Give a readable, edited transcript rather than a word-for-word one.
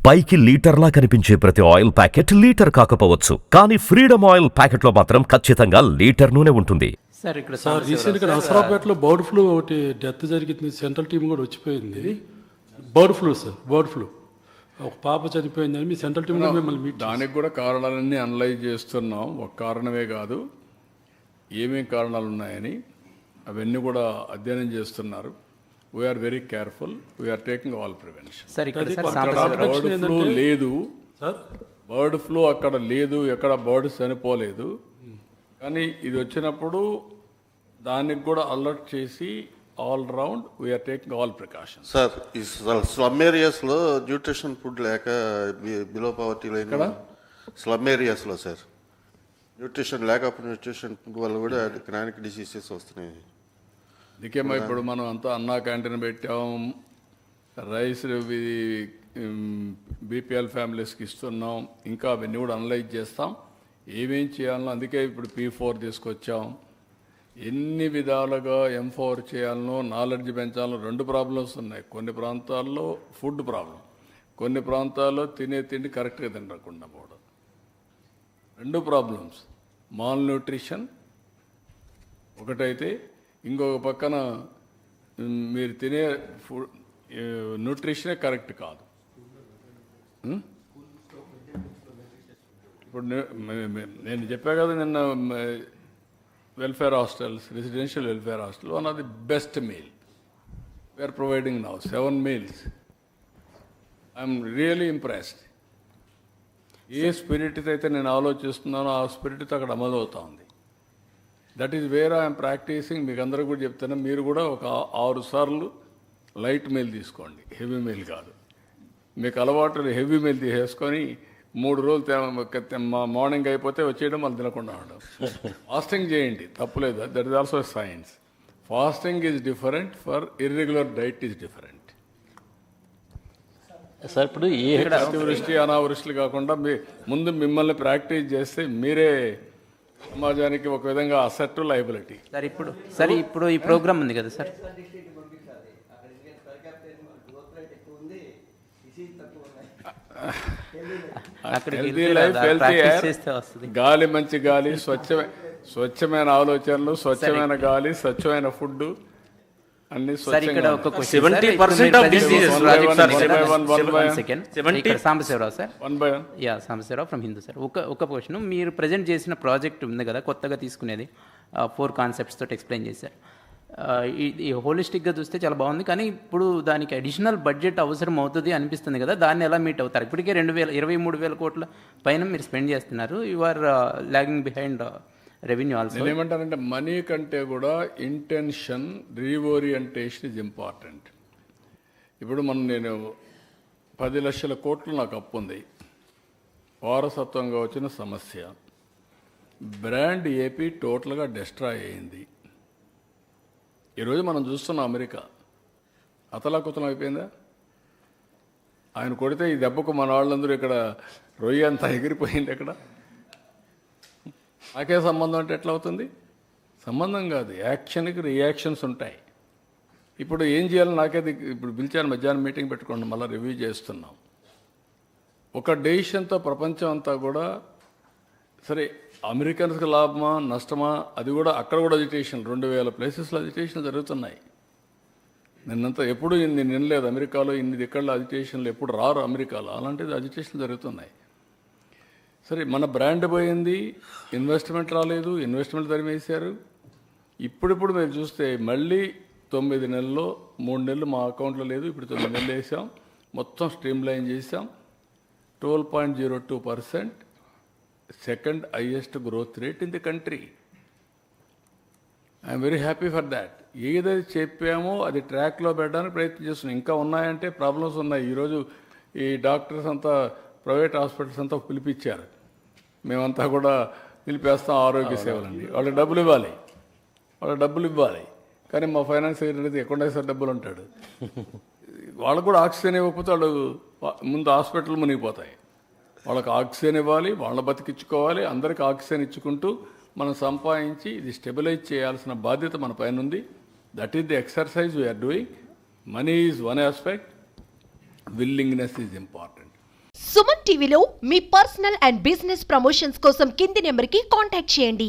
పైకి లీటర్లా కనిపించే ప్రతి ఆయిల్ ప్యాకెట్ లీటర్ కాకపోవచ్చు, కానీ ఫ్రీడమ్ ఆయిల్ ప్యాకెట్లో మాత్రం ఖచ్చితంగా లీటర్ నూనె ఉంటుంది. సార్ ఇక్కడ సార్ రీసెంట్గా నసరాపేటలో బర్డ్ ఫ్లూ ఒకటి డెత్ జరిగింది, సెంట్రల్ టీం కూడా వచ్చిపోయింది. Bird flu sir, bird flu ఒక పాప చనిపోయిందని మీ సెంట్రల్ టీం మిమ్మల్ని మీట్ దానికి కూడా కారణాలన్నీ అనలైజ్ చేస్తున్నాం. ఒక కారణమే కాదు, ఏమేం కారణాలు ఉన్నాయని అవన్నీ కూడా అధ్యయనం చేస్తున్నారు. We're very careful, we're taking all prevention. Sir ఇక్కడ సార్ బర్డ్ ఫ్లూ లేదు సార్, బర్డ్ ఫ్లూ అక్కడ లేదు, ఎక్కడ బర్డ్ చనిపోలేదు. కానీ ఇది వచ్చినప్పుడు దానికి కూడా అలర్ట్ చేసి all round we're taking all precautions. Sir ఈ స్లమ్ ఏరియాస్లో న్యూట్రిషన్ ఫుడ్ లేక బిలో పవర్టీ లైన్ స్లమ్ ఏరియాస్లో సార్ న్యూట్రిషన్ లేక న్యూట్రిషన్ ఫుడ్ వల్ల కూడా క్రానిక్ డిసీజెస్ వస్తున్నాయి. అందుకేమో ఇప్పుడు మనం అంతా అన్నా క్యాంటీన్ పెట్టాం, రైస్ బీపీఎల్ ఫ్యామిలీస్కి ఇస్తున్నాం, ఇంకా అవన్నీ కూడా అనలైజ్ చేస్తాం ఏమేం చేయాలనో. అందుకే ఇప్పుడు P4 తీసుకొచ్చాం. ఎన్ని విధాలుగా M4 చేయాలనో, నాలెడ్జ్ పెంచాలనో. 2 ప్రాబ్లమ్స్ ఉన్నాయి. కొన్ని ప్రాంతాల్లో ఫుడ్ ప్రాబ్లం, కొన్ని ప్రాంతాల్లో తినే తిండి కరెక్ట్గా తినకుండా పోవడం. 2 ప్రాబ్లమ్స్, మాల్ న్యూట్రిషన్ ఒకటైతే, ఇంకొక పక్కన మీరు తినే ఫుడ్ న్యూట్రిషనే కరెక్ట్ కాదు. ఇప్పుడు నేను చెప్పా కదా నిన్న, welfare hostels, residential welfare hostel, one of the best meal we're providing now, 7 meals. I'm really impressed. ఏ స్పిరిట్ అయితే నేను ఆలోచిస్తున్నానో ఆ స్పిరిట్ అక్కడ అమలు అవుతా ఉంది. That is where I'm practising. మీకు అందరూ కూడా చెప్తాను, మీరు కూడా ఒక 6 సార్లు లైట్ మీల్ తీసుకోండి, హెవీ మీల్ కాదు. మీకు అలవాటు హెవీ మీల్ తీసేసుకొని 3 రోజులు మార్నింగ్ అయిపోతే వచ్చేయడం, మళ్ళీ తినకుండా ఉండడం. ఫాస్టింగ్ చేయండి, తప్పులేదు. That is also science. Fasting is different, for irregular diet is different. Sir ఇప్పుడు అతివృష్టి అనావృష్టిలు కాకుండా ముందు మిమ్మల్ని ప్రాక్టీస్ చేస్తే మీరే సమాజానికి ఒక విధంగా అసెట్, లయబిలిటీ. సార్ ఇప్పుడు ఈ ప్రోగ్రామ్ ఉంది కదా sir, healthy life, healthy air, గాలి, మంచి గాలి, స్వచ్ఛమైన ఆలోచనలు, స్వచ్ఛమైన గాలి, స్వచ్ఛమైన ఫుడ్, అన్ని ఇక్కడ ఒక 70% of diseases Sambasivarao sir, Sambasivarao from Hindu sir. ఒక క్వశ్చన్, మీరు ప్రజెంట్ చేసిన ప్రాజెక్ట్ ఉంది కదా కొత్తగా తీసుకునేది, 4 కాన్సెప్ట్స్ తోటి ఎక్స్ప్లెయిన్ చేశారు. ఈ హోలిస్టిక్గా చూస్తే చాలా బాగుంది, కానీ ఇప్పుడు దానికి అడిషనల్ బడ్జెట్ అవసరం అవుతుంది అనిపిస్తుంది కదా, దాన్ని ఎలా మీట్ అవుతారు? ఇప్పటికే 23,000 కోట్ల పైన మీరు స్పెండ్ చేస్తున్నారు. You are lagging behind revenue also. నేను ఏమంటానంటే, మనీ కంటే కూడా ఇంటెన్షన్, రీఓరియంటేషన్ ఇస్ ఇంపార్టెంట్. ఇప్పుడు నేను 10 లక్షల కోట్లు నాకు అప్పు ఉంది, వారసత్వంగా వచ్చిన సమస్య, బ్రాండ్ ఏపీ టోటల్గా డిస్ట్రాయ్ అయింది. ఈరోజు మనం చూస్తున్నాం అమెరికా అతలాకుతలం అయిపోయిందా? ఆయన కొడితే ఈ దెబ్బకు మన వాళ్ళందరూ ఇక్కడ రొయ్య అంతా ఎగిరిపోయింది. ఎక్కడ నాకే సంబంధం అంటే ఎట్లా అవుతుంది? సంబంధం కాదు, యాక్షన్కి రియాక్షన్స్ ఉంటాయి. ఇప్పుడు ఏం చేయాలి నాకే ఇప్పుడు పిలిచాను, మధ్యాహ్నం మీటింగ్ పెట్టుకోండి, మళ్ళీ రివ్యూ చేస్తున్నాం. ఒక డెసిషన్తో ప్రపంచం అంతా కూడా, సరే అమెరికన్స్కి లాభమా నష్టమా అది కూడా, అక్కడ కూడా అజిటేషన్, 2,000 ప్లేసెస్లో అజిటేషన్ జరుగుతున్నాయి. నిన్నంతా ఎప్పుడు ఇన్ని నినలేదు అమెరికాలో, ఇన్ని దిక్కల్లో అజిటేషన్లు ఎప్పుడు రారు అమెరికాలో, అలాంటిది అజిటేషన్ జరుగుతున్నాయి. సరే మన బ్రాండ్ పోయింది, ఇన్వెస్ట్మెంట్ రాలేదు, ఇన్వెస్ట్మెంట్ తరిమేశారు. ఇప్పుడు మీరు చూస్తే మళ్ళీ 9 నెలల్లో 3 నెలలు మా అకౌంట్లో లేదు, ఇప్పుడు 9 నెలలు వేసాం, మొత్తం స్ట్రీమ్ లైన్ చేసాం. 12.02%, second highest growth rate in the country. I'm very happy for that. ఏదైతే చెప్పామో అది ట్రాక్లో పెట్టడానికి ప్రయత్నం చేస్తున్నాం. ఇంకా ఉన్నాయంటే ప్రాబ్లమ్స్ ఉన్నాయి. ఈరోజు ఈ డాక్టర్స్ అంతా, ప్రైవేట్ హాస్పిటల్స్ అంతా పిలిపించారు, మేమంతా కూడా నిలిపేస్తాం ఆరోగ్య సేవలండి. వాళ్ళకి డబ్బులు ఇవ్వాలి, కానీ మా ఫైనాన్స్ సెక్రటరీ ఎక్కడ సార్ డబ్బులు ఉంటాడు. వాళ్ళకు కూడా ఆక్సిజన్ ఇవ్వకపోతే వాళ్ళు ముందు హాస్పిటల్ మునిగిపోతాయి. వాళ్ళకి ఆక్సిజన్ ఇవ్వాలి, వాళ్ళ బతికించుకోవాలి, అందరికి ఆక్సిజన్ ఇచ్చుకుంటూ మనం సంపాదించి ఇది స్టెబిలైజ్ చేయాల్సిన బాధ్యత మన పైన ఉంది. That is the exercise we're doing. Money is one aspect, willingness is important. Suman టీవీలో మీ పర్సనల్ అండ్ బిజినెస్ ప్రమోషన్స్ కోసం కింది నెంబర్కి కాంటాక్ట్ చేయండి.